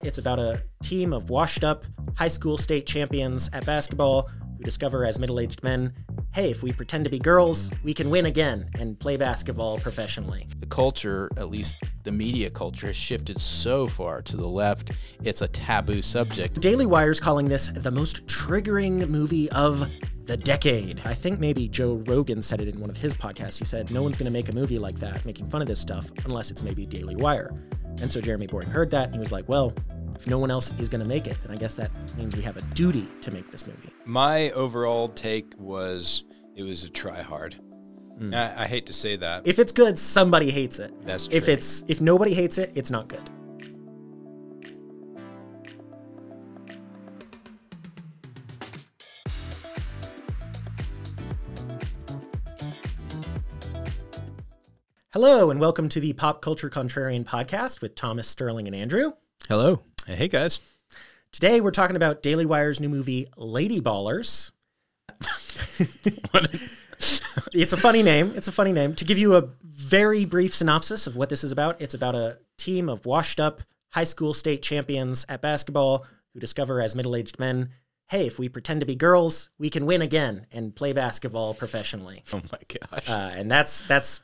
It's about a team of washed-up high school state champions at basketball who discover as middle-aged men, hey, if we pretend to be girls, we can win again and play basketball professionally. The culture, at least the media culture, has shifted so far to the left, it's a taboo subject. Daily Wire's calling this the most triggering movie of the decade. I think maybe Joe Rogan said it in one of his podcasts. He said, no one's going to make a movie like that, making fun of this stuff, unless it's maybe Daily Wire. And so Jeremy Boring heard that, and he was like, well, if no one else is going to make it, then I guess that means we have a duty to make this movie. My overall take was it was a try hard. I hate to say that. If it's good, somebody hates it. That's true. If nobody hates it, it's not good. Hello, and welcome to the Pop Culture Contrarian podcast with Thomas, Sterling, and Andrew. Hello. Hey, guys. Today, we're talking about Daily Wire's new movie, Lady Ballers. It's a funny name. It's a funny name. To give you a very brief synopsis of what this is about, it's about a team of washed-up high school state champions at basketball who discover as middle-aged men, hey, if we pretend to be girls, we can win again and play basketball professionally. Oh, my gosh. And that's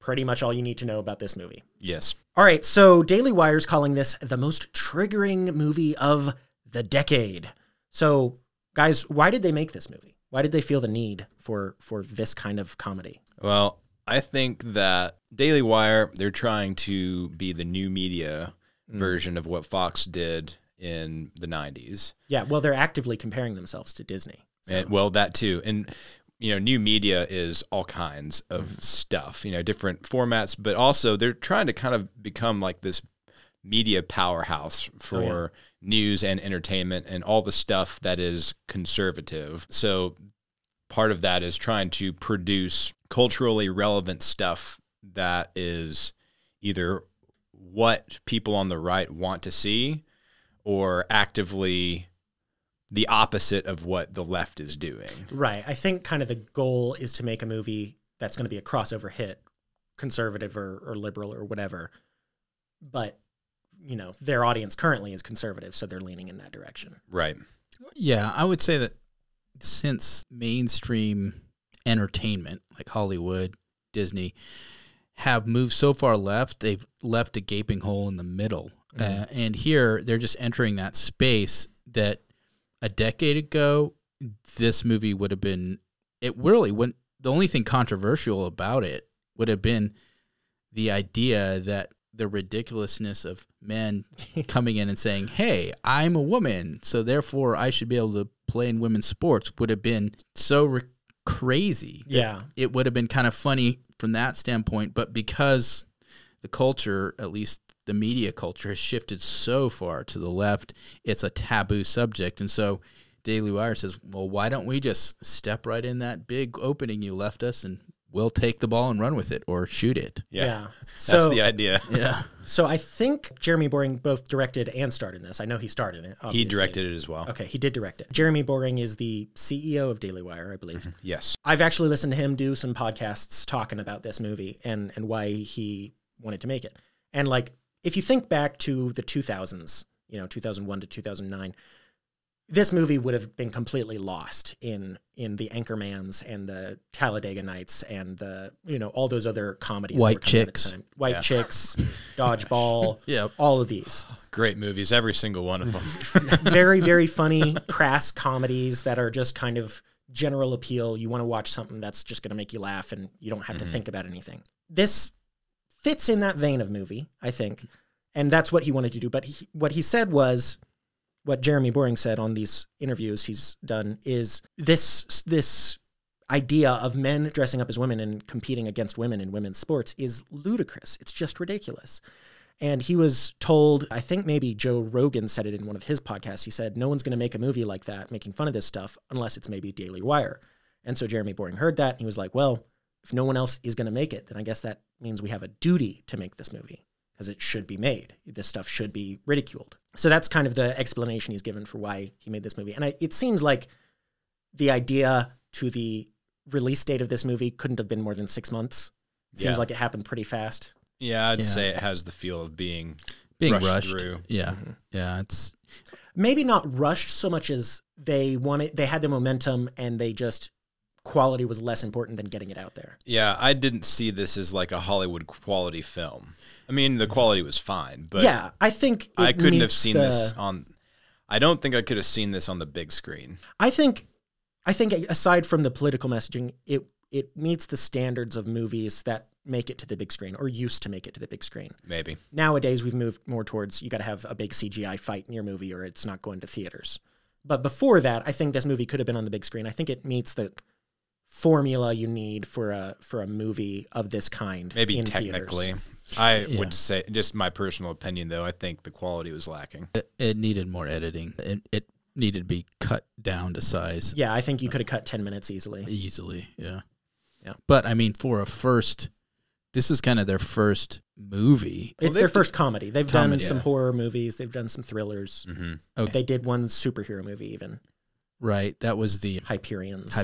pretty much all you need to know about this movie. Yes. All right, so Daily Wire's calling this the most triggering movie of the decade. So, guys, why did they make this movie? Why did they feel the need for this kind of comedy? Well, I think that Daily Wire, they're trying to be the new media version of what Fox did in the 90s. Yeah, well, they're actively comparing themselves to Disney. So. And, well, that too. And you know, new media is all kinds of stuff, you know, different formats, but also they're trying to kind of become like this media powerhouse for news and entertainment and all the stuff that is conservative. So part of that is trying to produce culturally relevant stuff that is either what people on the right want to see or actively the opposite of what the left is doing. Right. I think kind of the goal is to make a movie that's going to be a crossover hit, conservative or liberal or whatever. But, you know, their audience currently is conservative, so they're leaning in that direction. Right. Yeah, I would say that since mainstream entertainment, like Hollywood, Disney, have moved so far left, they've left a gaping hole in the middle. And here, they're just entering that space that a decade ago, this movie would have been, it really wouldn't, the only thing controversial about it would have been the idea that the ridiculousness of men coming in and saying, hey, I'm a woman, so therefore I should be able to play in women's sports would have been so crazy. Yeah. It would have been kind of funny from that standpoint, but because the culture, at least the media culture, has shifted so far to the left, it's a taboo subject. And so Daily Wire says, well, why don't we just step right in that big opening you left us and we'll take the ball and run with it or shoot it. Yeah. That's the idea. Yeah. So I think Jeremy Boring both directed and starred in this. I know he starred in it, obviously. He directed it as well. Okay, he did direct it. Jeremy Boring is the CEO of Daily Wire, I believe. Yes. I've actually listened to him do some podcasts talking about this movie and why he wanted to make it. And like, if you think back to the 2000s, you know, 2001 to 2009, this movie would have been completely lost in the Anchormans and the Talladega Nights and the, you know, all those other comedies. White Chicks. White Chicks, Dodgeball, Yep. all of these. Great movies, every single one of them. Very, very funny, crass comedies that are just kind of general appeal. You want to watch something that's just going to make you laugh and you don't have to think about anything. This fits in that vein of movie, I think, and that's what he wanted to do. But what he said was, what Jeremy Boring said on these interviews he's done is this idea of men dressing up as women and competing against women in women's sports is ludicrous. It's just ridiculous. And he was told, I think maybe Joe Rogan said it in one of his podcasts, he said, no one's going to make a movie like that, making fun of this stuff, unless it's maybe Daily Wire. And so Jeremy Boring heard that, and he was like, well, if no one else is going to make it, then I guess that means we have a duty to make this movie, because it should be made. This stuff should be ridiculed. So that's kind of the explanation he's given for why he made this movie. And it seems like the idea to the release date of this movie couldn't have been more than 6 months. It seems like it happened pretty fast. Yeah, I'd say it has the feel of being being rushed rushed. through. Yeah, yeah. It's Maybe not rushed so much as they had the momentum and they just quality was less important than getting it out there. Yeah, I didn't see this as like a Hollywood quality film. I mean, the quality was fine, but yeah, I think I couldn't have seen this on. I don't think I could have seen this on the big screen. I think aside from the political messaging, it meets the standards of movies that make it to the big screen or used to make it to the big screen. Maybe. Nowadays, we've moved more towards you got to have a big CGI fight in your movie or it's not going to theaters. But before that, I think this movie could have been on the big screen. I think it meets the formula you need for a movie of this kind. Maybe in technically. theaters. I would say, just my personal opinion, though, I think the quality was lacking. it needed more editing. It needed to be cut down to size. Yeah, I think you could have cut 10 minutes easily. Easily, yeah. Yeah. But I mean, for a first, this is kind of their first movie. It's their first comedy. They've done some yeah. horror movies. They've done some thrillers. Mm-hmm. Okay. They did one superhero movie even. Right. That was the Hyperions.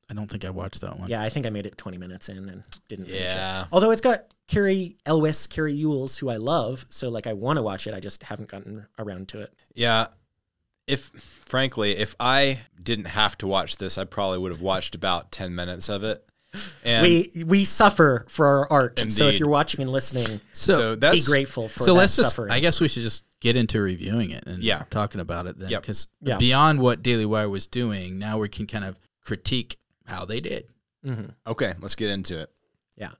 I don't think I watched that one. Yeah, I think I made it 20 minutes in and didn't finish it. Yeah. Although it's got Carrie Ewells, who I love, so like I want to watch it. I just haven't gotten around to it. Yeah. Frankly, if I didn't have to watch this, I probably would have watched about 10 minutes of it. And we suffer for our art. Indeed. So if you're watching and listening, so be that's grateful for So that let's suffering. I guess we should just get into reviewing it and Yeah. talking about it then. Yep. Because Yeah. beyond what Daily Wire was doing, now we can kind of critique how they did. Mm-hmm. okay. Let's get into it. Yeah.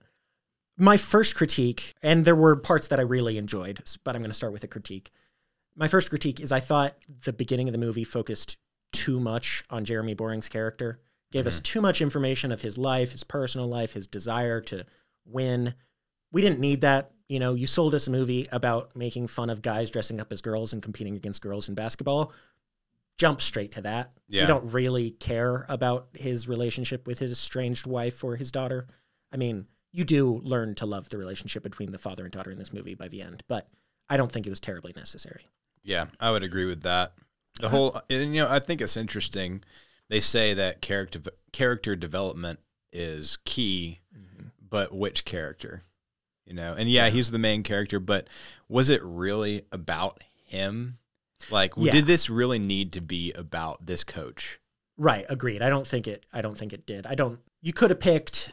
My first critique, and there were parts that I really enjoyed, but I'm going to start with a critique. My first critique is I thought the beginning of the movie focused too much on Jeremy Boring's character, gave us too much information of his life, his personal life, his desire to win. We didn't need that. You know, you sold us a movie about making fun of guys dressing up as girls and competing against girls in basketball. Jump straight to that. Yeah. You don't really care about his relationship with his estranged wife or his daughter. I mean, you do learn to love the relationship between the father and daughter in this movie by the end, but I don't think it was terribly necessary. Yeah, I would agree with that. The whole, and, I think it's interesting. They say that character development is key, but which character? And yeah, he's the main character, but was it really about him? Like, did this really need to be about this coach? Right, agreed. I don't think it did. You could have picked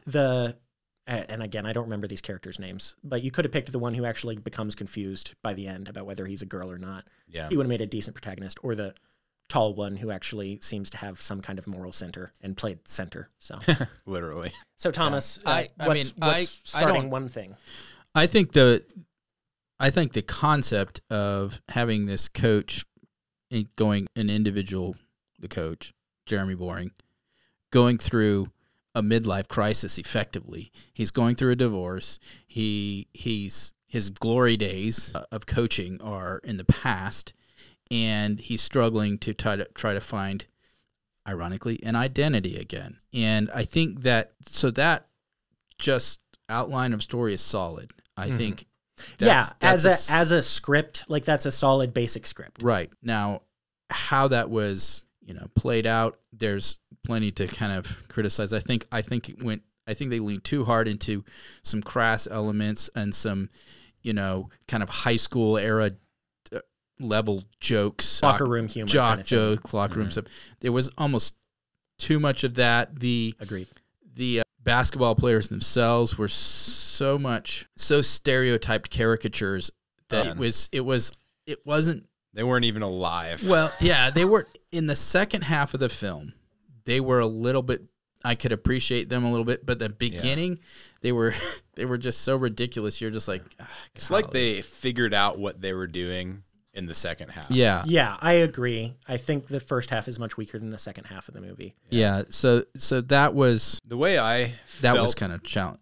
and again, I don't remember these characters' names, but you could have picked the one who actually becomes confused by the end about whether he's a girl or not. Yeah. He would have made a decent protagonist, or the tall one who actually seems to have some kind of moral center and played center. So Literally. So Thomas, I starting one thing. I think the concept of having this coach going the coach, Jeremy Boring, going through a midlife crisis effectively. He's going through a divorce. His glory days of coaching are in the past, and he's struggling to try to find, ironically, an identity again. And I think that just outline of story is solid. I think as a script, like that's a solid basic script. Right. Now, how that was, played out, there's plenty to kind of criticize. I think they leaned too hard into some crass elements and some, kind of high school era level jokes, Locker room humor, jock joke, locker room stuff. There was almost too much of that. Agreed. The basketball players themselves were so stereotyped caricatures that it wasn't. They weren't even alive. Well, yeah, they were in the second half of the film. They were a little bit. I could appreciate them a little bit, but the beginning, they were just so ridiculous. You're just like, it's like they figured out what they were doing in the second half. Yeah, yeah, I agree. I think the first half is much weaker than the second half of the movie. Yeah, so that was the way was kind of challenge.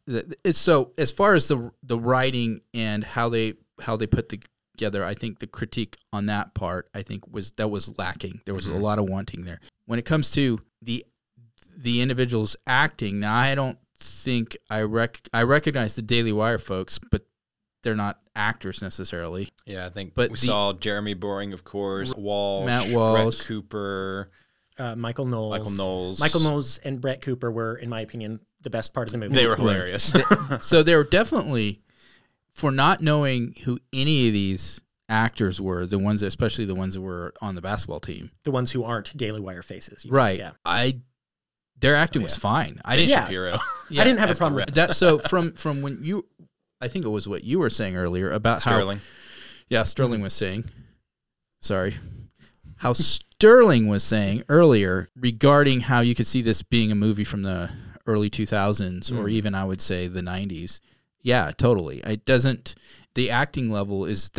So as far as the writing and how they put together, I think the critique on that part, I think was lacking. There was a lot of wanting there. When it comes to the individuals acting, now I don't think I recognize the Daily Wire folks, but they're not actors necessarily. Yeah, I think but we saw Jeremy Boring, of course, Matt Walsh, Brett Cooper, Michael Knowles. Michael Knowles and Brett Cooper were, in my opinion, the best part of the movie. They were hilarious. So they were definitely for not knowing who any of these actors were, the ones, especially the ones that were on the basketball team, The ones who aren't Daily Wire faces. right? Yeah. Their acting was fine. I Ben didn't. Shapiro. I didn't have a problem with That. So from when you, I think it was what you were saying earlier about Sterling. Sterling was saying. Sorry. How Sterling was saying earlier regarding how you could see this being a movie from the early 2000s or even I would say the 90s. Yeah, totally. It doesn't. The acting level is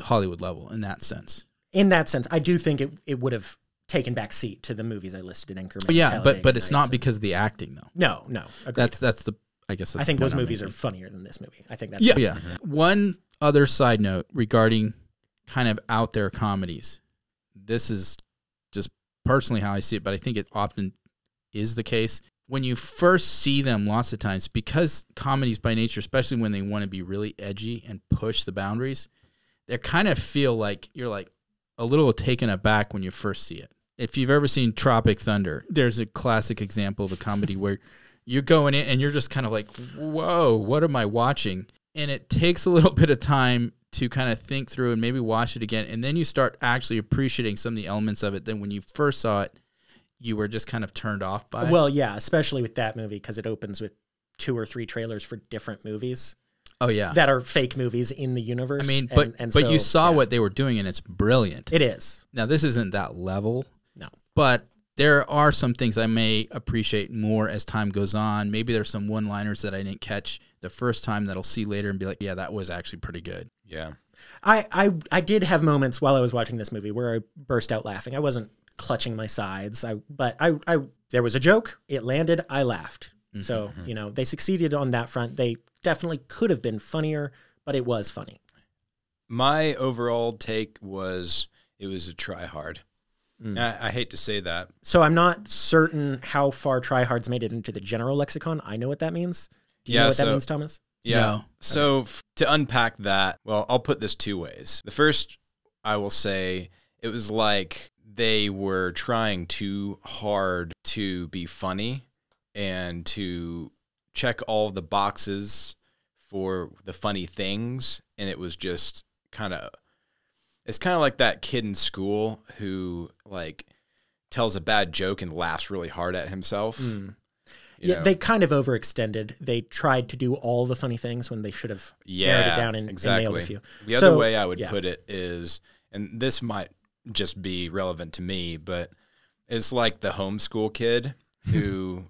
Hollywood level in that sense. In that sense, I do think it would have taken back seat to the movies I listed in Anchorman. Yeah, but it's not because of the acting though. No. Agreed. That's the. I guess that's I think the those point I'm movies are making. funnier than this movie. I think that's Yeah. One other side note regarding kind of out there comedies. This is just personally how I see it, but I think it often is the case. When you first see them lots of times, because comedies by nature, especially when they want to be really edgy and push the boundaries, they kind of feel like you're like a little taken aback when you first see it. If you've ever seen Tropic Thunder, there's a classic example of a comedy where you're going in and you're just kind of like, whoa, what am I watching? And it takes a little bit of time to kind of think through and maybe watch it again. And then you start actually appreciating some of the elements of it. Then when you first saw it, you were just kind of turned off by it. Well, yeah, especially with that movie because it opens with 2 or 3 trailers for different movies. Oh, yeah. That are fake movies in the universe. I mean, but so, you saw what they were doing, and it's brilliant. It is. Now, this isn't that level. No. But there are some things I may appreciate more as time goes on. Maybe there's some one-liners that I didn't catch the first time that I'll see later and be like, yeah, that was actually pretty good. Yeah. I did have moments while I was watching this movie where I burst out laughing. I wasn't clutching my sides. But there was a joke. It landed. I laughed. Mm-hmm. So, they succeeded on that front. They definitely could have been funnier, but it was funny. My overall take was it was a try hard. I hate to say that. So I'm not certain how far tryhards made it into the general lexicon. I know what that means. Do you know what that means, Thomas? Yeah. No. So to unpack that, well, I'll put this 2 ways. The first, I will say, it was like they were trying too hard to be funny and to check all the boxes for the funny things. And it was just it's kind of like that kid in school who like tells a bad joke and laughs really hard at himself. Yeah, they kind of overextended. They tried to do all the funny things when they should have narrowed it down and nailed a few. The other way I would put it is, and this might just be relevant to me, but it's like the homeschool kid who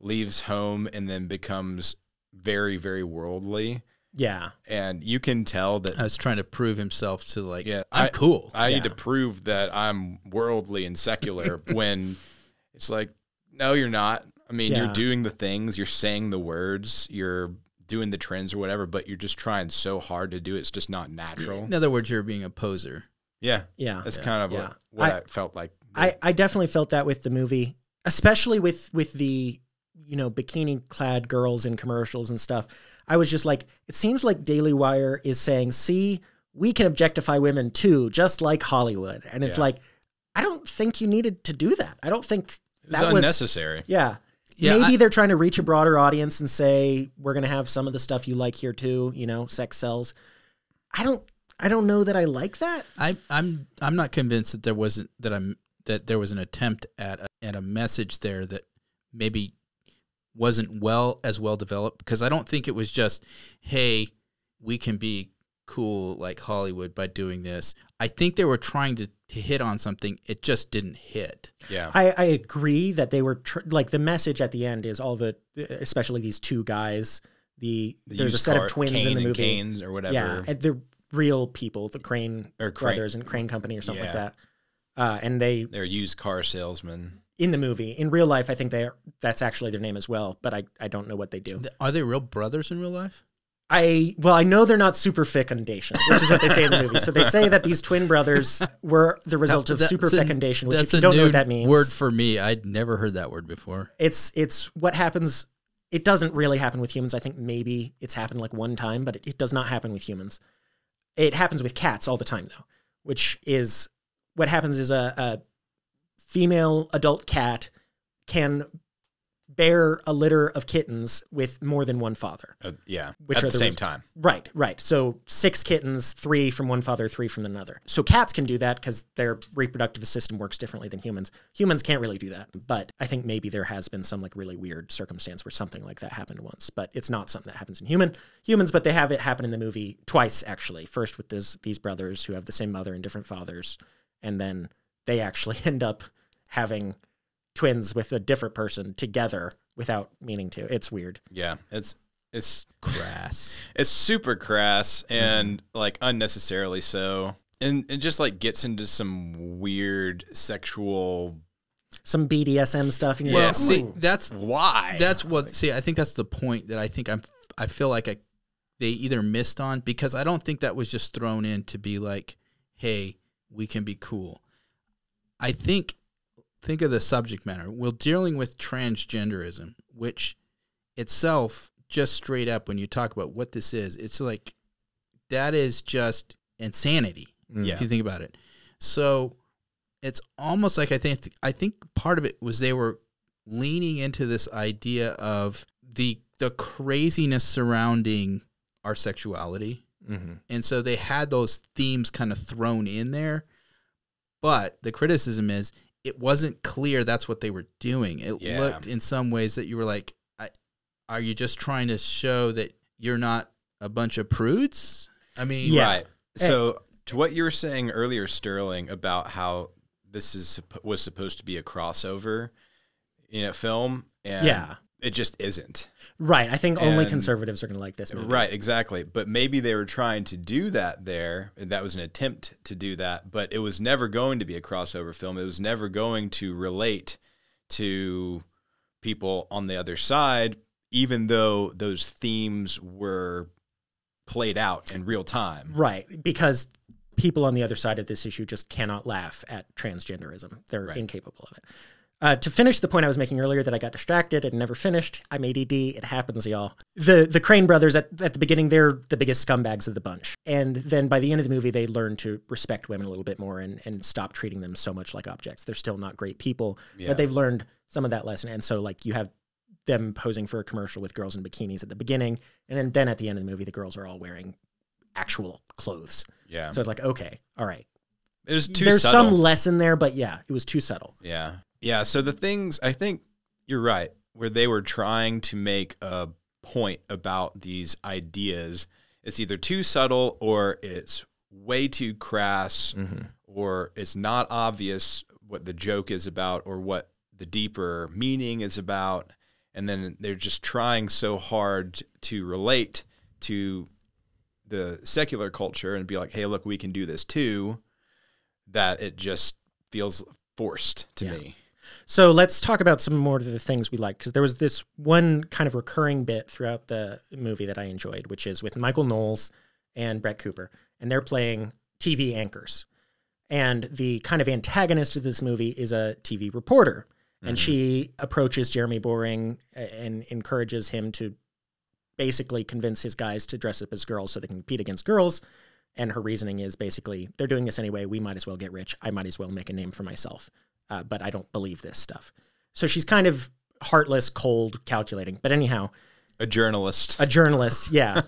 leaves home and then becomes very, very worldly. Yeah. And you can tell that I was trying to prove himself to like, yeah, I'm cool. I need to prove that I'm worldly and secular when it's like, no, you're not. I mean, you're doing the things, you're saying the words, you're doing the trends or whatever, but you're just trying so hard to do it. It's just not natural. In other words, you're being a poser. Yeah. Yeah. That's kind of what I felt like. I definitely felt that with the movie, especially with the, bikini clad girls in commercials and stuff. I was just like, it seems like Daily Wire is saying, see, we can objectify women too, just like Hollywood. And it's like, I don't think you needed to do that. I don't think that was unnecessary. Yeah. Yeah, Maybe they're trying to reach a broader audience and say, we're going to have some of the stuff you like here too, sex sells. I don't know that I like that. I'm not convinced that there wasn't that there was an attempt at a message there that maybe wasn't as well developed, because I don't think it was just, hey, we can be cool like Hollywood by doing this. I think they were trying to hit on something. It just didn't hit. Yeah, I agree that they were like the message at the end is especially these 2 guys. There's a set of twins Kane in the movie, Canes or whatever. Yeah, and they're real people, the Crane brothers and Crane Company or something like that. And they're used car salesmen in the movie. In real life, I think that's actually their name as well, but I don't know what they do. Are they real brothers in real life? I know they're not super fecundation, which is what they say in the movie. So they say that these twin brothers were the result of super fecundation, which if you don't know what that means. Word for me. I'd never heard that word before. It's what happens. It doesn't really happen with humans. I think maybe it's happened like one time, but it does not happen with humans. It happens with cats all the time though, which is what happens is a female adult cat can bear a litter of kittens with more than one father. Yeah, Which at are the same time. Right, right. So 6 kittens, 3 from one father, 3 from another. So cats can do that because their reproductive system works differently than humans. Humans can't really do that. But I think maybe there has been some like really weird circumstance where something like that happened once. But it's not something that happens in humans, but they have it happen in the movie twice, actually. First with these brothers who have the same mother and different fathers. And then they actually end up having twins with a different person together without meaning to. It's weird. Yeah, it's Crass. It's super crass and like unnecessarily so. And it just like gets into some weird sexual, some BDSM stuff. And Well, see, that's why? That's what. See, I think that's the point that I feel like they either missed on, because I don't think that was just thrown in to be like, hey, we can be cool. I think of the subject matter. We're dealing with transgenderism, which itself, just straight up, when you talk about what this is, it's like that is just insanity. Yeah. If you think about it. So it's almost like I think part of it was they were leaning into this idea of the craziness surrounding our sexuality. Mm-hmm. And so they had those themes kind of thrown in there. But the criticism is it wasn't clear that's what they were doing. It looked in some ways that you were like, are you just trying to show that you're not a bunch of prudes? I mean, Yeah. Right. So to what you were saying earlier, Sterling, about how this was supposed to be a crossover in a film, and it just isn't. Right. I think only conservatives are going to like this movie. Right, exactly. But maybe they were trying to do that there, and that was an attempt to do that, but it was never going to be a crossover film. It was never going to relate to people on the other side, even though those themes were played out in real time. Right. Because people on the other side of this issue just cannot laugh at transgenderism. They're incapable of it. To finish the point I was making earlier that I got distracted and never finished, I'm ADD. It happens, y'all. The Crane brothers, at the beginning, they're the biggest scumbags of the bunch. And then by the end of the movie, they learn to respect women a little bit more and stop treating them so much like objects. They're still not great people, but they've learned some of that lesson. And so, like, you have them posing for a commercial with girls in bikinis at the beginning, and then at the end of the movie, the girls are all wearing actual clothes. Yeah. So it's like, okay, all right. It was too There's subtle. some lesson there, but yeah, it was too subtle. Yeah. Yeah. So the things, I think you're right, where they were trying to make a point about these ideas, it's either too subtle or it's way too crass, or it's not obvious what the joke is about or what the deeper meaning is about. And then they're just trying so hard to relate to the secular culture and be like, hey, look, we can do this too, that it just feels forced to me. So let's talk about some more of the things we like, because there was this one kind of recurring bit throughout the movie that I enjoyed, which is with Michael Knowles and Brett Cooper, and they're playing TV anchors. And the kind of antagonist of this movie is a TV reporter, and she approaches Jeremy Boring and encourages him to basically convince his guys to dress up as girls so they can compete against girls. And her reasoning is basically, they're doing this anyway. We might as well get rich. I might as well make a name for myself. But I don't believe this stuff. So she's kind of heartless, cold, calculating. But anyhow. A journalist. A journalist, yeah.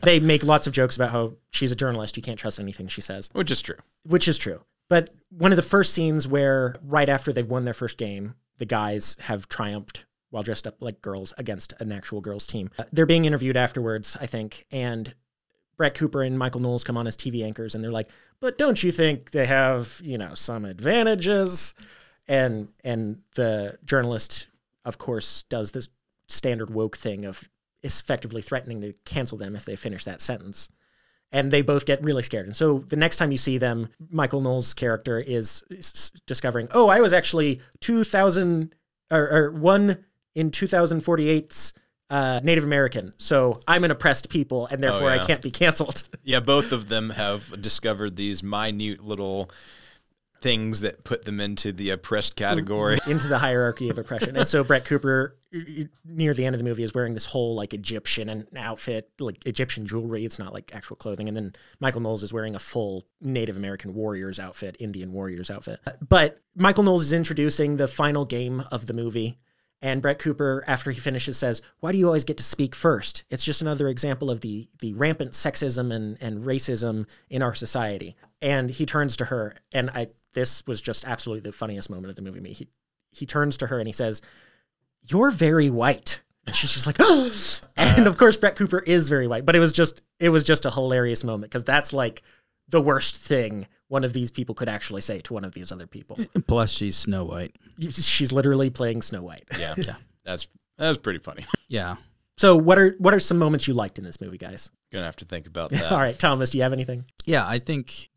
They make lots of jokes about how she's a journalist. You can't trust anything she says. Which is true. Which is true. But one of the first scenes where right after they've won their first game, the guys have triumphed while dressed up like girls against an actual girls team. They're being interviewed afterwards, I think, and Brett Cooper and Michael Knowles come on as TV anchors, and they're like, but don't you think they have, some advantages? And the journalist, of course, does this standard woke thing of effectively threatening to cancel them if they finish that sentence. And they both get really scared. And so the next time you see them, Michael Knowles' character is discovering, oh, I was actually 1 in 2048's Native American. So I'm an oppressed people, and therefore I can't be canceled. Yeah, both of them have discovered these minute little things that put them into the oppressed category. Into the hierarchy of oppression. And so Brett Cooper, near the end of the movie, is wearing this whole like Egyptian outfit, like Egyptian jewelry. It's not like actual clothing. And then Michael Knowles is wearing a full Native American warrior's outfit, Indian warrior's outfit. But Michael Knowles is introducing the final game of the movie. And Brett Cooper, after he finishes, says, "Why do you always get to speak first? It's just another example of the rampant sexism and racism in our society." And he turns to her, and this was just absolutely the funniest moment of the movie. He turns to her and he says, "You're very white." And she's just like, "Oh!" And of course, Brett Cooper is very white, but it was just a hilarious moment because that's like the worst thing one of these people could actually say to one of these other people. Plus, she's Snow White. She's literally playing Snow White. Yeah, that's pretty funny. Yeah. So what are some moments you liked in this movie, guys? Gonna have to think about that. All right, Thomas, do you have anything? Yeah, I think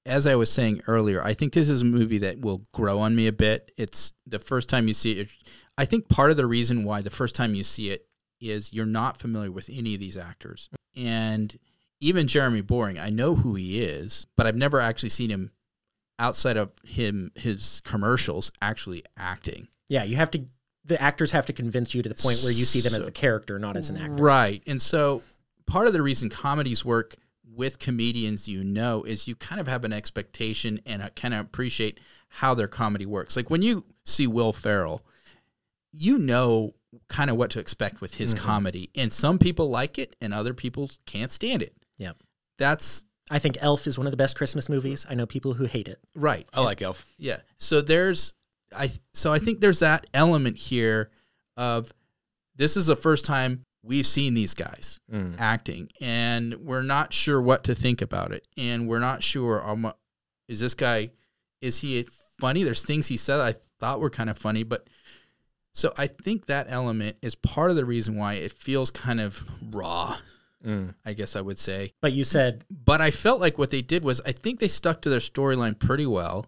as I was saying earlier, I think this is a movie that will grow on me a bit. It's the first time you see it. I think part of the reason why the first time you see it is you're not familiar with any of these actors. And even Jeremy Boring, I know who he is, but I've never actually seen him outside of his commercials actually acting. Yeah, the actors have to convince you to the point where you see them as the character, not as an actor. Right. And so part of the reason comedies work with comedians, is you kind of have an expectation and kind of appreciate how their comedy works. Like when you see Will Ferrell, you know kind of what to expect with his comedy. And some people like it and other people can't stand it. Yeah. I think Elf is one of the best Christmas movies. I know people who hate it. Right. I like Elf. Yeah. So I think there's that element here of this is the first time we've seen these guys acting, and we're not sure what to think about it. And we're not sure, is he funny? There's things he said I thought were kind of funny, but so I think that element is part of the reason why it feels kind of raw, I guess I would say. But I felt like what they did was I think they stuck to their storyline pretty well.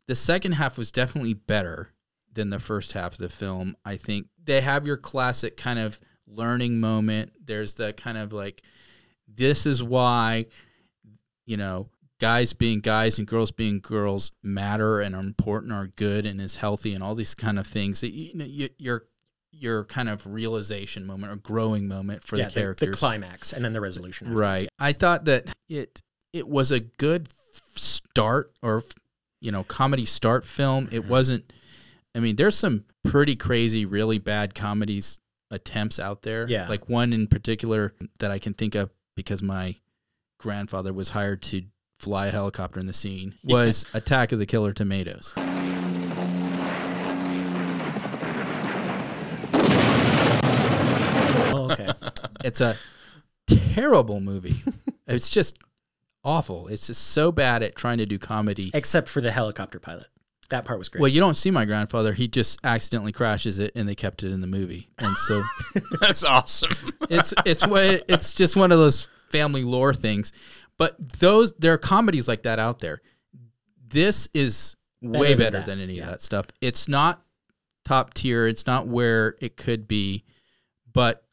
The second half was definitely better than the first half of the film. I think they have your classic kind of learning moment. There's the kind of like, this is why, guys being guys and girls being girls matter and are important, are good and is healthy and all these kind of things. Your kind of realization moment or growing moment for the characters. The climax and then the resolution. Right. Yeah. I thought that it was a good start or, comedy start film. It wasn't, there's some pretty crazy, really bad comedies attempts out there. Yeah. Like one in particular that I can think of because my grandfather was hired to fly a helicopter in the scene was Attack of the Killer Tomatoes. Oh, okay. It's a terrible movie. It's just awful. It's just so bad at trying to do comedy. Except for the helicopter pilot. That part was great. Well, you don't see my grandfather. He just accidentally crashes it, and they kept it in the movie. And so that's awesome. It's just one of those family lore things. But there are comedies like that out there. This is way better than any of that stuff. It's not top tier. It's not where it could be. But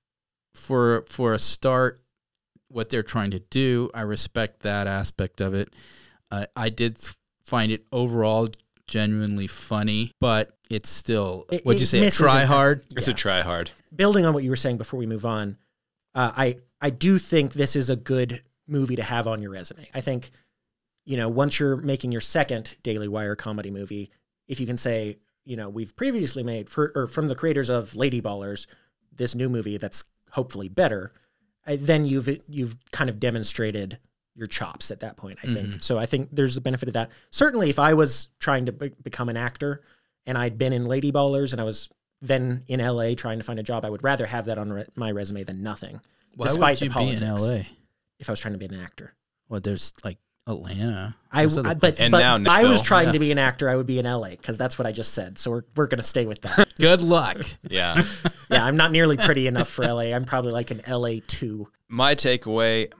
for a start, what they're trying to do, I respect that aspect of it. I did find it overall genuinely funny, but it's still, what'd you say, a try hard? It's a try hard. Building on what you were saying before we move on, I do think this is a good movie to have on your resume. I think, once you're making your second Daily Wire comedy movie, if you can say, we've previously made from the creators of Lady Ballers, this new movie that's hopefully better, then you've kind of demonstrated your chops at that point, I think. So I think there's a benefit of that. Certainly, if I was trying to become an actor and I'd been in Lady Ballers and I was then in LA trying to find a job, I would rather have that on my resume than nothing. Why would you be in LA? If I was trying to be an actor. Well, there's like Atlanta. But now if I was trying to be an actor, I would be in LA because that's what I just said. So we're going to stay with that. Good luck. Yeah. Yeah, I'm not nearly pretty enough for LA. I'm probably like an LA 2. My takeaway,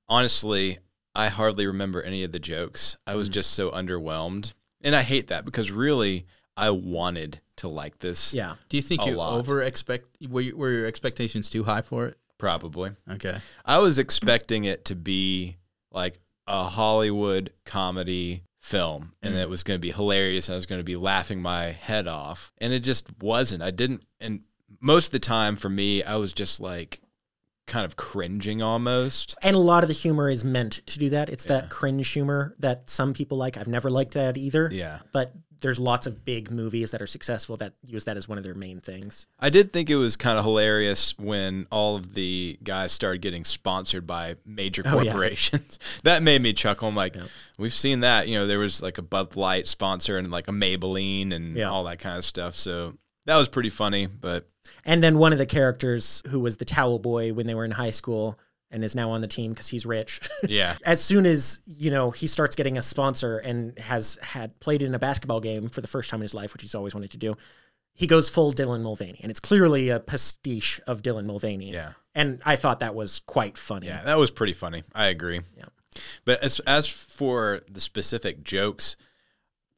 honestly, I hardly remember any of the jokes. I was just so underwhelmed. And I hate that because really I wanted to like this. Yeah. Do you think were your expectations too high for it? Probably. Okay. I was expecting it to be like a Hollywood comedy film and it was going to be hilarious and I was going to be laughing my head off. And it just wasn't. And most of the time for me, I was just like kind of cringing almost. And a lot of the humor is meant to do that. It's that cringe humor that some people like. I've never liked that either. Yeah. But there's lots of big movies that are successful that use that as one of their main things. I did think it was kind of hilarious when all of the guys started getting sponsored by major corporations. That made me chuckle. I'm like, we've seen that. You know, there was like a Bud Light sponsor and like a Maybelline and all that kind of stuff. So that was pretty funny. And then one of the characters who was the towel boy when they were in high school and is now on the team because he's rich. Yeah. As soon as, you know, he starts getting a sponsor and had played in a basketball game for the first time in his life, which he's always wanted to do, he goes full Dylan Mulvaney. And it's clearly a pastiche of Dylan Mulvaney. Yeah. And I thought that was quite funny. Yeah, that was pretty funny. I agree. Yeah. But as for the specific jokes,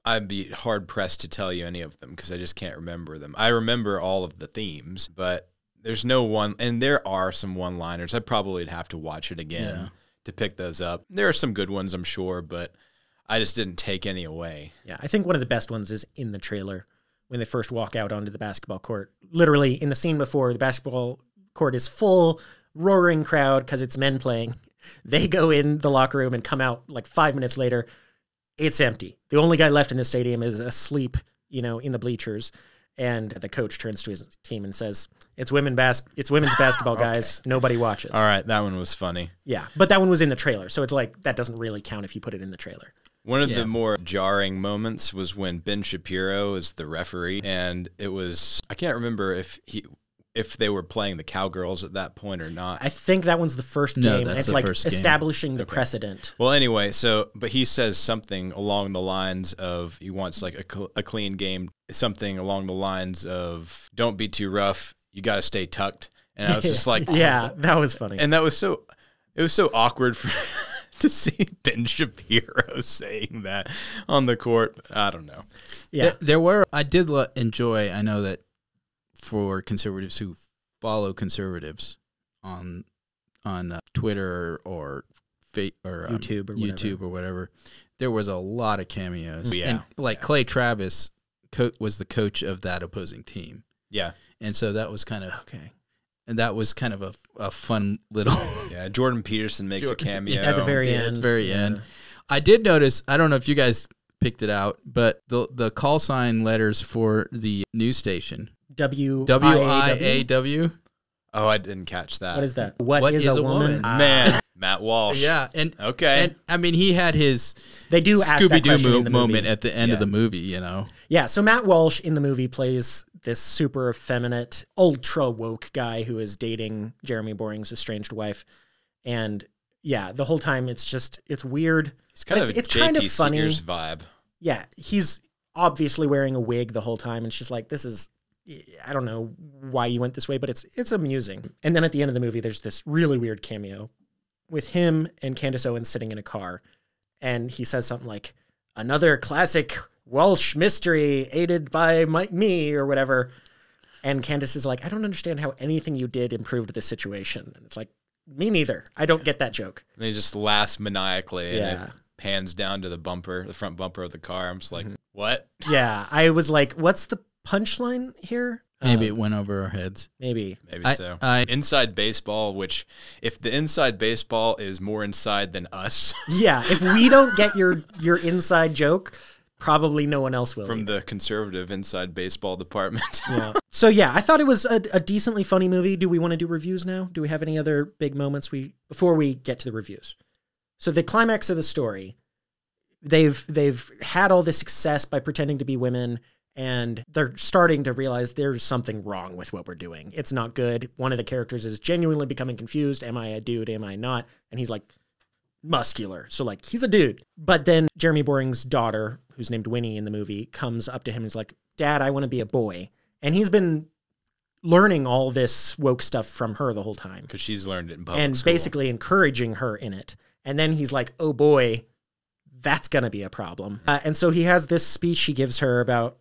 I'd be hard-pressed to tell you any of them because I just can't remember them. I remember all of the themes, but there's no one, and there are some one-liners. I probably would have to watch it again to pick those up. There are some good ones, I'm sure, but I just didn't take any away. Yeah, I think one of the best ones is in the trailer when they first walk out onto the basketball court. Literally, in the scene before, the basketball court is full, roaring crowd because it's men playing. They go in the locker room and come out like 5 minutes later. It's empty. The only guy left in the stadium is asleep, you know, in the bleachers. And the coach turns to his team and says, it's women's basketball, guys. Nobody watches. All right, that one was funny. Yeah, but that one was in the trailer. So it's like, that doesn't really count if you put it in the trailer. One of the more jarring moments was when Ben Shapiro is the referee. And it was, I can't remember if they were playing the Cowgirls at that point or not. I think that one's the first No, game. that's It's the like first game. establishing the precedent. Well, anyway, but he says something along the lines of, he wants like a clean game, something along the lines of, don't be too rough, you got to stay tucked. And I was just like, yeah, that was funny. And it was so awkward to see Ben Shapiro saying that on the court. I don't know. Yeah, I did enjoy, I know that for conservatives who follow conservatives on Twitter or YouTube or whatever, there was a lot of cameos. Yeah. And like Clay Travis was the coach of that opposing team. Yeah. And so that was kind of okay. And that was kind of a fun little Yeah, Jordan Peterson makes a cameo at the very end. At the very end. I did notice, I don't know if you guys picked it out, but the call sign letters for the news station. WIAW. Oh, I didn't catch that. What is that? What is a woman? Man, Matt Walsh. Yeah, and I mean, he had his they do ask that question in the moment movie. at the end of the movie, you know. Yeah, so Matt Walsh in the movie plays this super effeminate, ultra woke guy who is dating Jeremy Boring's estranged wife, and yeah, the whole time it's weird. It's kind of it's JP kind of funny. Sears vibe. Yeah, he's obviously wearing a wig the whole time, and she's like, "This is." I don't know why you went this way, but it's amusing. And then at the end of the movie, there's this really weird cameo with him and Candace Owens sitting in a car. And he says something like, another classic Walsh mystery aided by me or whatever. And Candace is like, I don't understand how anything you did improved the situation. And it's like, me neither. I don't get that joke. And they just laugh maniacally and Yeah. it pans down to the front bumper of the car. I'm just like, what? Yeah, I was like, what's the punchline here? Maybe it went over our heads. Maybe So. Inside baseball, which if the inside baseball is more inside than us. Yeah, if we don't get your inside joke, probably no one else will. From the conservative inside baseball department. Yeah. So yeah, I thought it was a decently funny movie. Do we want to do reviews now? Do we have any other big moments before we get to the reviews? So the climax of the story, they've had all this success by pretending to be women. And they're starting to realize there's something wrong with what we're doing. It's not good. One of the characters is genuinely becoming confused. Am I a dude? Am I not? And he's like muscular. So like he's a dude. But then Jeremy Boring's daughter, who's named Winnie in the movie, comes up to him and is like, Dad, I want to be a boy. And he's been learning all this woke stuff from her the whole time. Because she's learned it in public and school. basically encouraging her in it. And then he's like, oh boy, that's going to be a problem. And so he has this speech he gives her about,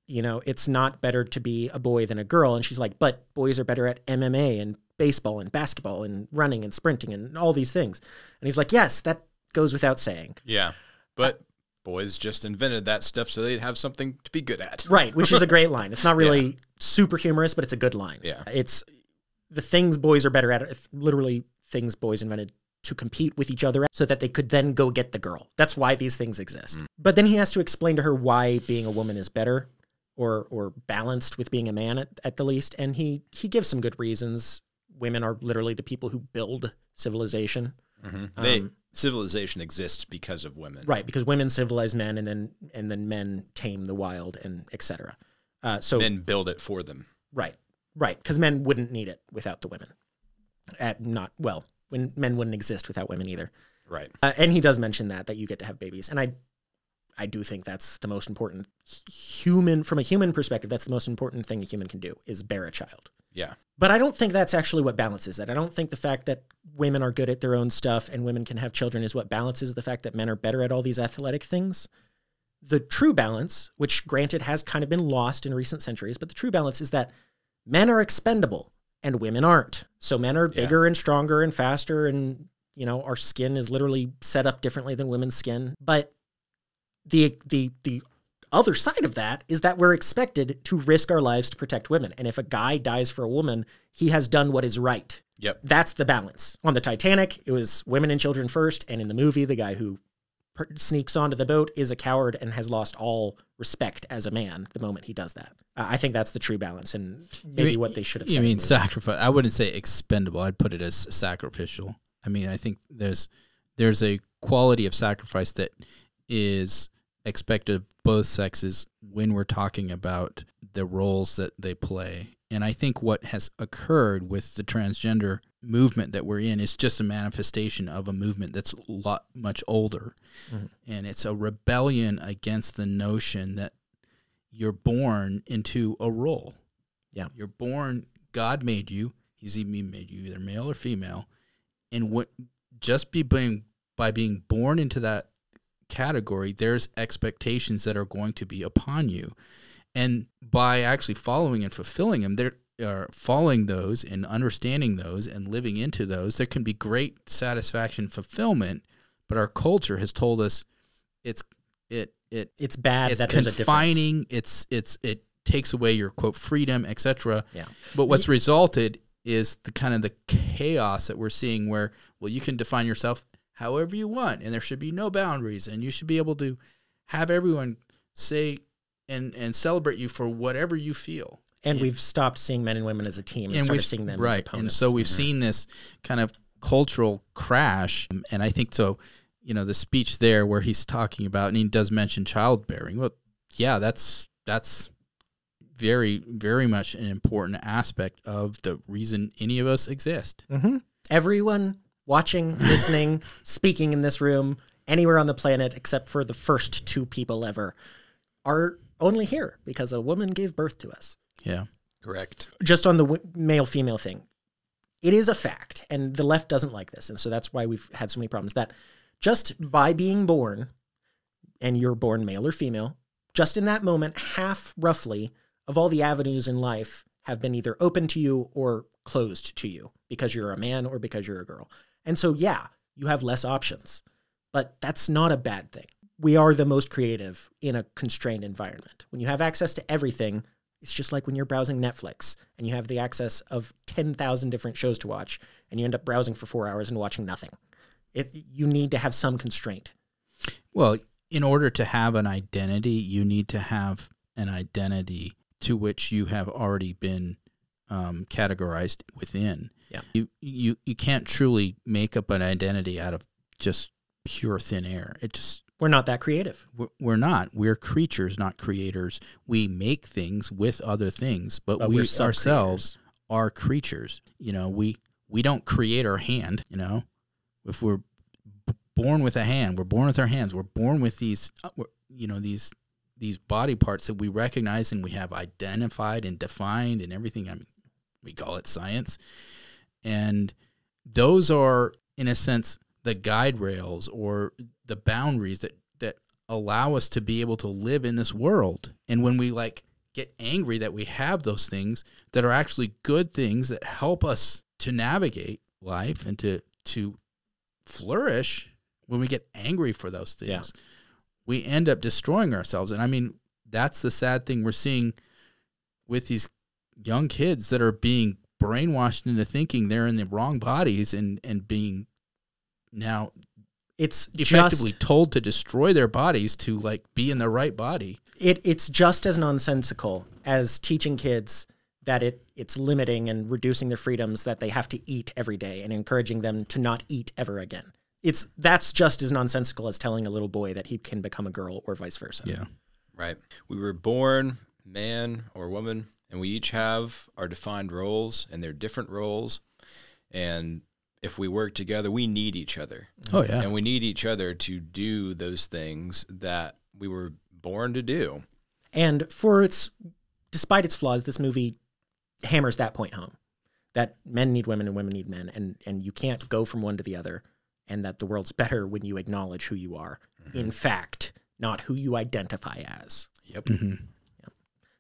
you know, it's not better to be a boy than a girl. And she's like, but boys are better at MMA and baseball and basketball and running and sprinting and all these things. And he's like, yes, that goes without saying. Yeah. But boys just invented that stuff so they'd have something to be good at. Right. Which is a great line. It's not really super humorous, but it's a good line. Yeah. It's the things boys are better at, literally things boys invented to compete with each other so that they could then go get the girl. That's why these things exist. But then he has to explain to her why being a woman is better or balanced with being a man at the least. And he gives some good reasons. Women are literally the people who build civilization. Civilization exists because of women. Right, because women civilize men and then men tame the wild and etc. So men build it for them. Right, because men wouldn't need it without the women. When men wouldn't exist without women either. Right. And he does mention that you get to have babies. And I do think that's the most important from a human perspective, that's the most important thing a human can do is bear a child. Yeah. But I don't think that's actually what balances it. I don't think the fact that women are good at their own stuff and women can have children is what balances the fact that men are better at all these athletic things. The true balance, which granted has kind of been lost in recent centuries, but the true balance is that men are expendable and women aren't. So men are bigger and stronger and faster, and our skin is literally set up differently than women's skin. But the other side of that is that we're expected to risk our lives to protect women. And if a guy dies for a woman, he has done what is right. Yep. That's the balance. On the Titanic, it was women and children first, and in the movie, the guy who sneaks onto the boat is a coward and has lost all respect as a man the moment he does that. I think that's the true balance, and maybe what they should have said. You mean sacrifice? I wouldn't say expendable. I'd put it as sacrificial. I mean, I think there's a quality of sacrifice that is expected of both sexes when we're talking about the roles that they play. And I think what has occurred with the transgender movement that we're in is just a manifestation of a movement that's much older. And it's a rebellion against the notion that you're born into a role. Yeah. You're born, God made you, He's even made you either male or female. And by being born into that category, there's expectations that are going to be upon you. And by actually following and fulfilling them, following those and understanding those and living into those, there can be great satisfaction, fulfillment. But our culture has told us it's bad. It's confining. It takes away your quote freedom, etc. Yeah. But what's resulted is the kind of the chaos that we're seeing, where you can define yourself however you want, and there should be no boundaries, and you should be able to have everyone say and celebrate you for whatever you feel. And we've stopped seeing men and women as a team and started seeing them as opponents. And so we've seen this kind of cultural crash. And I think so, the speech there where he's talking about, and he does mention childbearing. Well, yeah, that's very, very much an important aspect of the reason any of us exist. Everyone watching, listening, speaking in this room, anywhere on the planet except for the first two people ever, are only here because a woman gave birth to us. Yeah. Correct. Just on the male-female thing, it is a fact, and the left doesn't like this, and so that's why we've had so many problems, that just by being born, and you're born male or female, just in that moment, half, roughly, of all the avenues in life have been either open to you or closed to you because you're a man or because you're a girl. And so, yeah, you have less options, but that's not a bad thing. We are the most creative in a constrained environment. When you have access to everything, it's just like when you're browsing Netflix and you have the access of 10,000 different shows to watch and you end up browsing for 4 hours and watching nothing. You need to have some constraint. Well, in order to have an identity, you need to have an identity to which you have already been categorized within. Yeah. You can't truly make up an identity out of just pure thin air. We're not that creative. We're not. We're creatures, not creators. We make things with other things, but we ourselves are creatures. We don't create our hand. If we're born with a hand, we're born with our hands. We're born with these, these body parts that we recognize and we have identified and defined and everything. I mean, we call it science, and those are, in a sense, the guide rails or the boundaries that allow us to be able to live in this world. And when we get angry that we have those things that are actually good things that help us to navigate life and to flourish, when we get angry for those things, we end up destroying ourselves. And I mean, that's the sad thing we're seeing with these young kids that are being brainwashed into thinking they're in the wrong bodies and being now it's effectively told to destroy their bodies to like be in the right body. It's just as nonsensical as teaching kids that it's limiting and reducing their freedoms, that they have to eat every day and encouraging them to not eat ever again. That's just as nonsensical as telling a little boy that he can become a girl or vice versa. Yeah. Right. We were born man or woman, and we each have our defined roles, and they're different roles. And if we work together, we need each other. Oh, yeah. And we need each other to do those things that we were born to do. And despite its flaws, this movie hammers that point home, that men need women and women need men, and you can't go from one to the other, and that the world's better when you acknowledge who you are. In fact, not who you identify as. Yep. Yep.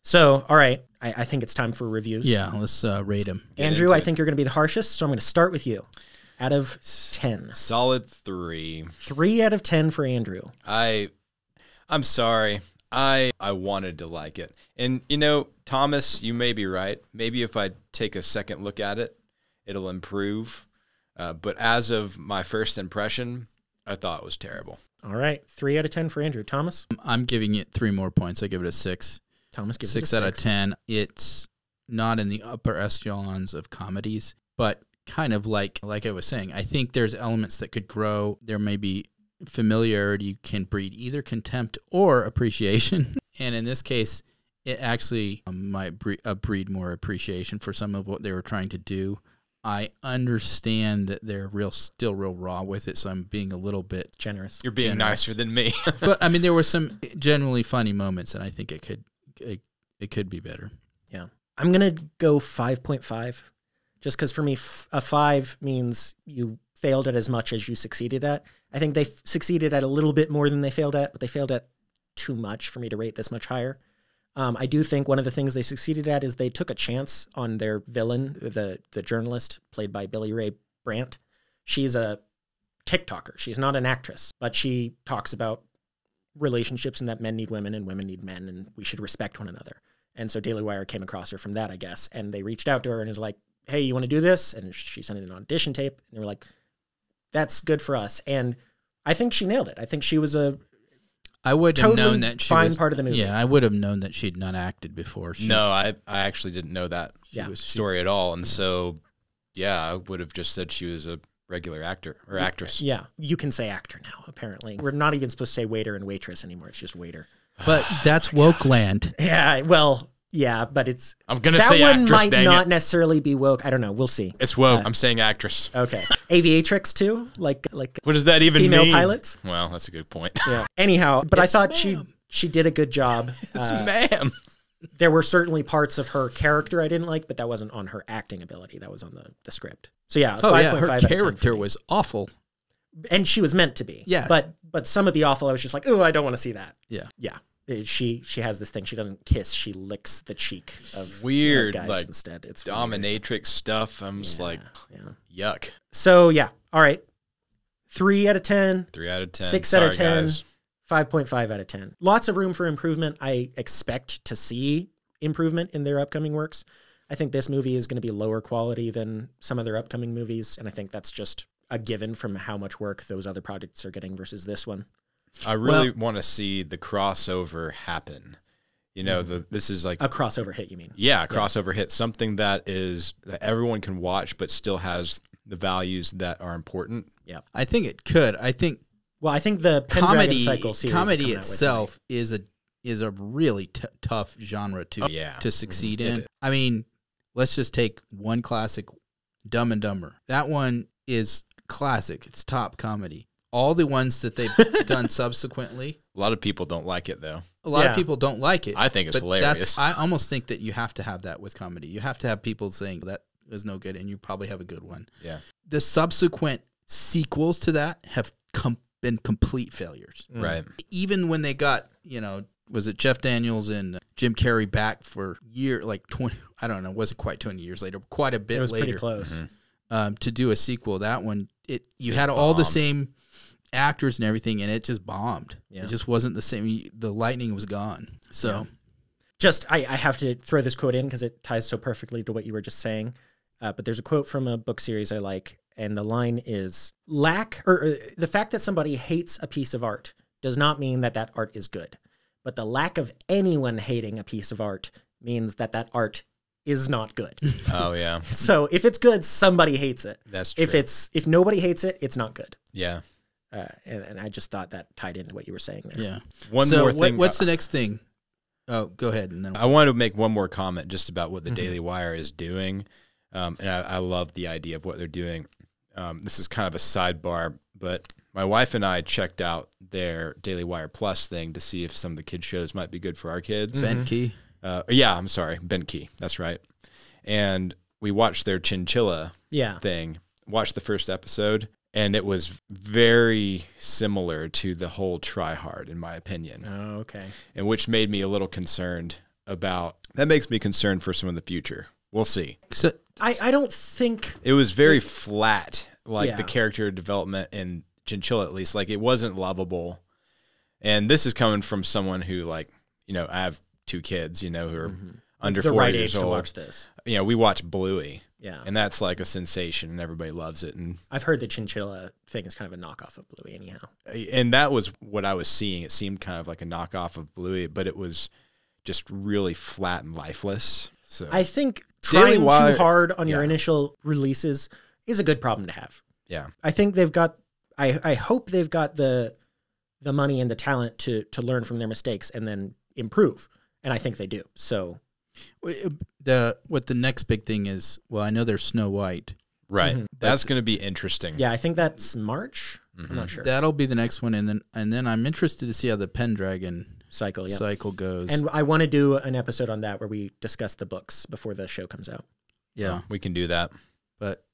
So, all right, I think it's time for reviews. Yeah, let's rate him. Andrew, I think you're going to be the harshest, so I'm going to start with you. Out of 10. Solid 3. 3 out of 10 for Andrew. I'm sorry. I wanted to like it. And, Thomas, you may be right. Maybe if I take a second look at it, it'll improve. But as of my first impression, I thought it was terrible. All right. 3 out of 10 for Andrew. Thomas? I'm giving it 3 more points. I give it a 6. Thomas gives it a 6. 6 out of 10. It's not in the upper echelons of comedies, but kind of like I was saying, I think there's elements that could grow. There may be familiarity can breed either contempt or appreciation. And in this case, it actually might breed more appreciation for some of what they were trying to do. I understand that they're still real raw with it, so I'm being a little bit generous. You're being nicer than me. But I mean, there were some genuinely funny moments, and I think it could be better. Yeah, I'm gonna go 5.5, just because for me, a 5 means you failed at as much as you succeeded at. I think they succeeded at a little bit more than they failed at, but they failed at too much for me to rate this much higher. I do think one of the things they succeeded at is they took a chance on their villain, the journalist played by Billy Ray Brandt. She's a TikToker. She's not an actress, but she talks about relationships and that men need women and women need men and we should respect one another. And so Daily Wire came across her from that, I guess. And they reached out to her and was like, hey, you want to do this? And she sent in an audition tape. And they were like, that's good for us. And I think she nailed it. I think she was I would have known that she was part of the movie. Yeah, I would have known that she'd not acted before. No, I actually didn't know that story at all. And so, yeah, I would have just said she was a regular actor or actress. Yeah, you can say actor now, apparently. We're not even supposed to say waiter and waitress anymore. It's just waiter. But that's woke land. Yeah, well, yeah, but it's... I'm going to say actress, that one might not necessarily be woke. I don't know. We'll see. It's woke. I'm saying actress. Okay. Aviatrix, too? Like what does that even mean? Female pilots? Well, that's a good point. Yeah. Anyhow, but Yes, I thought ma'am. she did a good job. It's ma'am. There were certainly parts of her character I didn't like, but that wasn't on her acting ability. That was on the script. So yeah, 5.5 her out of 10 character for me. was awful. And she was meant to be. Yeah. But some of the awful, I was just like, oh, I don't want to see that. Yeah. Yeah. She has this thing. She doesn't kiss. She licks the cheek of Weird, guys like instead. It's dominatrix stuff. I'm just like, yuck. So yeah, all right. 3 out of 10. 3 out of 10. 6 out of Sorry, 10. guys. 5.5 out of 10. Lots of room for improvement. I expect to see improvement in their upcoming works. I think this movie is going to be lower quality than some of their upcoming movies, and I think that's just a given from how much work those other projects are getting versus this one. I really want to see the crossover happen. This is like a crossover hit, you mean? Yeah, a crossover hit, something that everyone can watch, but still has the values that are important. Yeah, I think it could. I think the Pendragon Cycle series comedy itself is a really tough genre to succeed in. I mean, let's just take one classic, Dumb and Dumber. That one is classic. It's top comedy. All the ones that they've done subsequently. A lot of people don't like it, though. A lot of people don't like it. I think it's hilarious. I almost think that you have to have that with comedy. You have to have people saying that is no good, and you probably have a good one. Yeah. The subsequent sequels to that have been complete failures. Right. Even when they got, was it Jeff Daniels and Jim Carrey back for like 20, I don't know, wasn't quite 20 years later, quite a bit later. It was pretty close. Mm-hmm. To do a sequel. That one, you had all the same actors and everything, and it just bombed. Yeah. It just wasn't the same. The lightning was gone. So, just I have to throw this quote in because it ties so perfectly to what you were just saying. but there's a quote from a book series I like, and the line is, the fact that somebody hates a piece of art does not mean that that art is good. But the lack of anyone hating a piece of art means that that art is not good. Oh, yeah. So if it's good, somebody hates it. That's true. If nobody hates it, it's not good. Yeah. And I just thought that tied into what you were saying there. Yeah. One more thing. What's the next thing? Oh, go ahead. And then I want to make one more comment just about what the Daily Wire is doing. And I love the idea of what they're doing. This is kind of a sidebar, but my wife and I checked out their Daily Wire Plus thing to see if some of the kids shows might be good for our kids. Ben Key. Yeah, I'm sorry. Ben Key. That's right. And we watched their chinchilla thing, watched the first episode, and it was very similar to the whole Try Hard, in my opinion. Oh, okay. And which made me a little concerned that makes me concerned for some of the future. We'll see. So I don't think... It was very flat, like the character development in Chinchilla, at least. Like, it wasn't lovable. And this is coming from someone who, like, you know, I have 2 kids, you know, who are under 4 right years age old. to watch this. You know, we watch Bluey. Yeah. And that's like a sensation, and everybody loves it. And I've heard the chinchilla thing is kind of a knockoff of Bluey anyhow. And that was what I was seeing. It seemed kind of like a knockoff of Bluey, but it was just really flat and lifeless. So I think Daily trying Wire- too hard on your initial releases is a good problem to have. Yeah. I think they've got... I hope they've got the money and the talent to learn from their mistakes and then improve. And I think they do. So... what the next big thing is, well, I know there's Snow White. Right. That's going to be interesting. Yeah, I think that's March. I'm not sure. That'll be the next one, and then I'm interested to see how the Pendragon cycle goes. And I want to do an episode on that where we discuss the books before the show comes out. Yeah. We can do that. But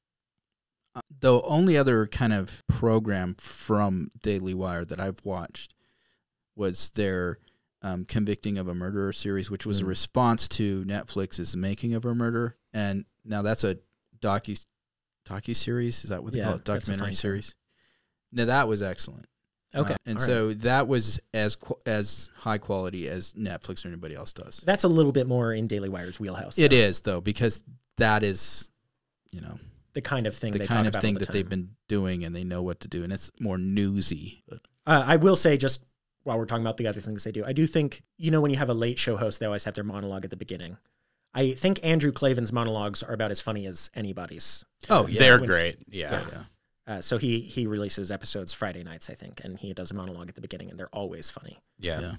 the only other kind of program from Daily Wire that I've watched was their Convicting of a Murderer series, which was a response to Netflix's Making of a Murder. And now that's a docu-series. Is that what they call it? Documentary series. Now that was excellent. Okay. And so that was as high quality as Netflix or anybody else does. That's a little bit more in Daily Wire's wheelhouse. It is, though, because that is, you know, the kind of thing that they've been doing, and they know what to do, and it's more newsy. I will say, just while we're talking about the other things they do, I do think, you know, when you have a late show host, they always have their monologue at the beginning. I think Andrew Klavan's monologues are about as funny as anybody's. Oh, yeah. They're great. Yeah. So he releases episodes Friday nights, I think, and he does a monologue at the beginning, and they're always funny. Yeah.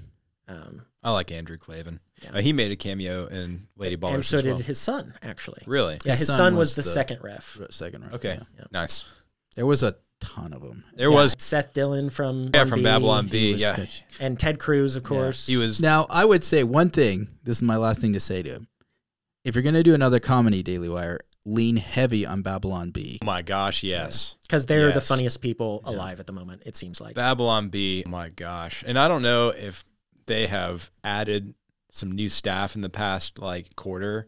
I like Andrew Klavan. Yeah. He made a cameo in Lady Ballers and so as well. did his son, actually. Really? Yeah, his son was the second ref. Okay. Yeah. Nice. There was a ton of them. There was Seth Dillon from Babylon B. Yeah. Good. And Ted Cruz, of course. He was. Now, I would say one thing. This is my last thing to say to him. If you're going to do another comedy, Daily Wire, lean heavy on Babylon B. Oh my gosh, yes. Because they're the funniest people alive at the moment, it seems like. Babylon B, oh my gosh. And I don't know if they have added some new staff in the past like quarter,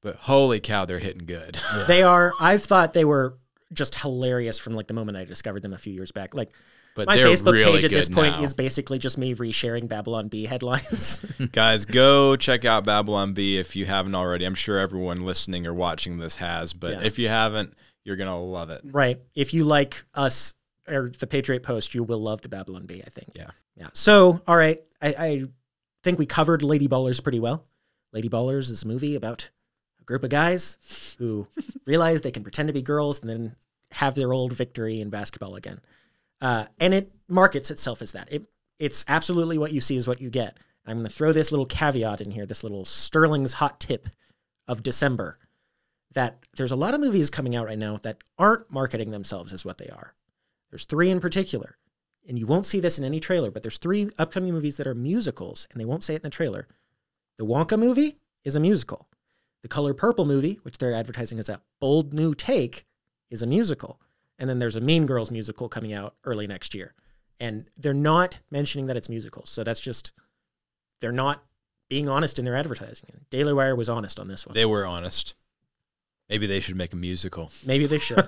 but holy cow, they're hitting good. Yeah. They are. I've thought they were just hilarious from like the moment I discovered them a few years back. Like, but my Facebook really page at this point now. Is basically just me resharing Babylon B headlines. Guys, go check out Babylon B if you haven't already. I'm sure everyone listening or watching this has, but if you haven't, you're going to love it. Right. If you like us or the Patriot Post, you will love the Babylon B, I think. Yeah. Yeah. So, all right. I think we covered Lady Ballers pretty well. Lady Ballers is a movie about a group of guys who realize they can pretend to be girls and then have their old victory in basketball again. And it markets itself as that. It's absolutely what you see is what you get. I'm going to throw this little caveat in here, this little Sterling's hot tip of December, that there's a lot of movies coming out right now that aren't marketing themselves as what they are. There's 3 in particular, and you won't see this in any trailer, but there's 3 upcoming movies that are musicals, and they won't say it in the trailer. The Wonka movie is a musical. The Color Purple movie, which they're advertising as a bold new take, is a musical. And then there's a Mean Girls musical coming out early next year. And they're not mentioning that it's musicals. So that's just, they're not being honest in their advertising. Daily Wire was honest on this one. They were honest. Maybe they should make a musical. Maybe they should.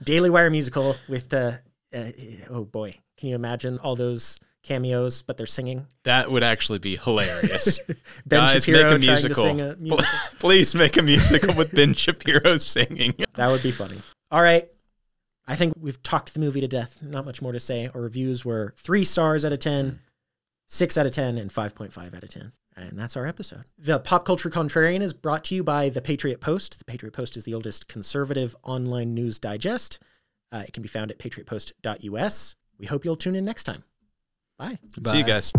Daily Wire musical with oh boy, can you imagine all those cameos, but they're singing. That would actually be hilarious. Ben Guys, Shapiro make a trying to musical. sing a musical. Please make a musical with Ben Shapiro singing. That would be funny. All right. I think we've talked the movie to death. Not much more to say. Our reviews were 3 stars out of 10, 6 out of 10, and 5.5 out of 10. And that's our episode. The Pop Culture Contrarian is brought to you by The Patriot Post. The Patriot Post is the oldest conservative online news digest. It can be found at patriotpost.us. We hope you'll tune in next time. Bye. See you guys.